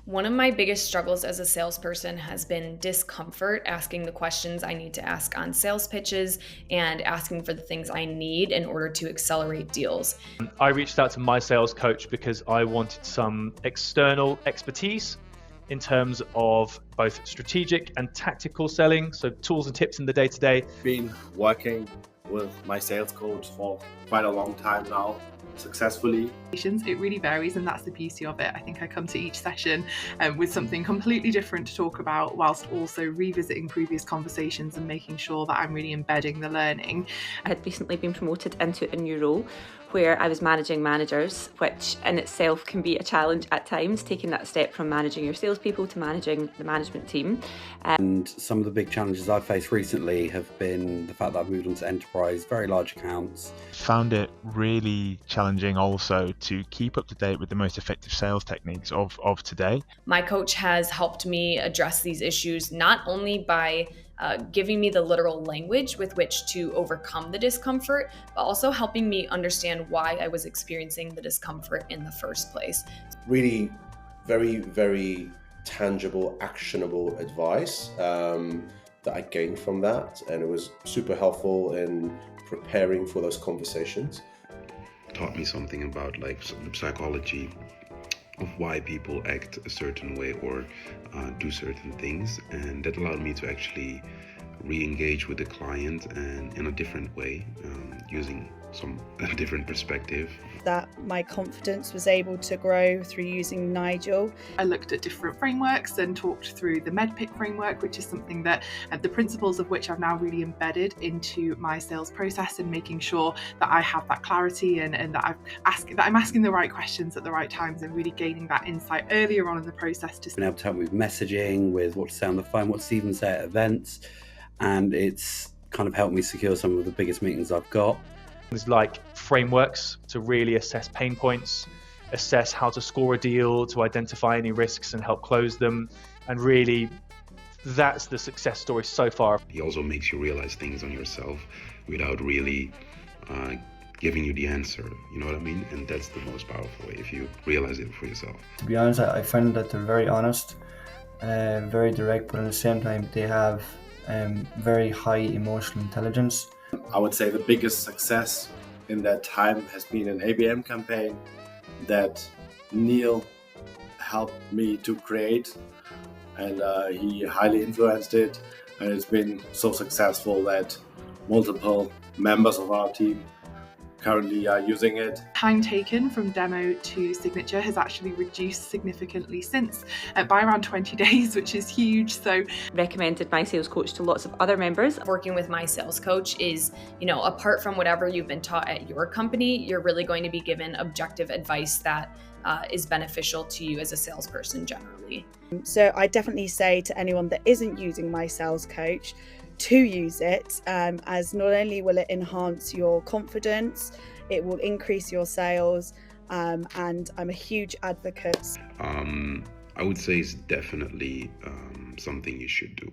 One of my biggest struggles as a salesperson has been discomfort asking the questions I need to ask on sales pitches and asking for the things I need in order to accelerate deals. I reached out to MySalesCoach because I wanted some external expertise in terms of both strategic and tactical selling, so tools and tips in the day-to-day. Been working with my sales coach for quite a long time now, successfully. It really varies, and that's the beauty of it. I think I come to each session with something completely different to talk about, whilst also revisiting previous conversations and making sure that I'm really embedding the learning. I had recently been promoted into a new role where I was managing managers, which in itself can be a challenge at times, taking that step from managing your salespeople to managing the management team. And some of the big challenges I've faced recently have been the fact that I've moved on to enterprise, very large accounts. Found it really challenging also to keep up to date with the most effective sales techniques of today. My coach has helped me address these issues not only by giving me the literal language with which to overcome the discomfort, but also helping me understand why I was experiencing the discomfort in the first place. Really very, very tangible, actionable advice that I gained from that, and it was super helpful in preparing for those conversations. Taught me something about the psychology of why people act a certain way or do certain things, and that allowed me to actually re-engage with the client and in a different way, using a different perspective. That my confidence was able to grow through using Nigel. I looked at different frameworks and talked through the MEDPIC framework, which is something that the principles of which I've now really embedded into my sales process, and making sure that I have that clarity and that I'm asking the right questions at the right times and really gaining that insight earlier on in the process. Been able to help me with messaging, with what to say on the phone, what to even say at events, and it's kind of helped me secure some of the biggest meetings I've got. Things like frameworks to really assess pain points, assess how to score a deal, to identify any risks and help close them. And really, that's the success story so far. He also makes you realize things on yourself without really giving you the answer, you know what I mean? And that's the most powerful way, if you realize it for yourself. To be honest, I find that they're very honest, very direct, but at the same time they have very high emotional intelligence. I would say the biggest success in that time has been an ABM campaign that Neil helped me to create, and he highly influenced it, and it's been so successful that multiple members of our team currently are using it. Time taken from demo to signature has actually reduced significantly since, by around 20 days, which is huge. So Recommended MySalesCoach to lots of other members. Working with my sales coach is, apart from whatever you've been taught at your company, you're really going to be given objective advice that is beneficial to you as a salesperson generally. So I definitely say to anyone that isn't using my sales coach to use it, as not only will it enhance your confidence, it will increase your sales, and I'm a huge advocate. I would say it's definitely something you should do.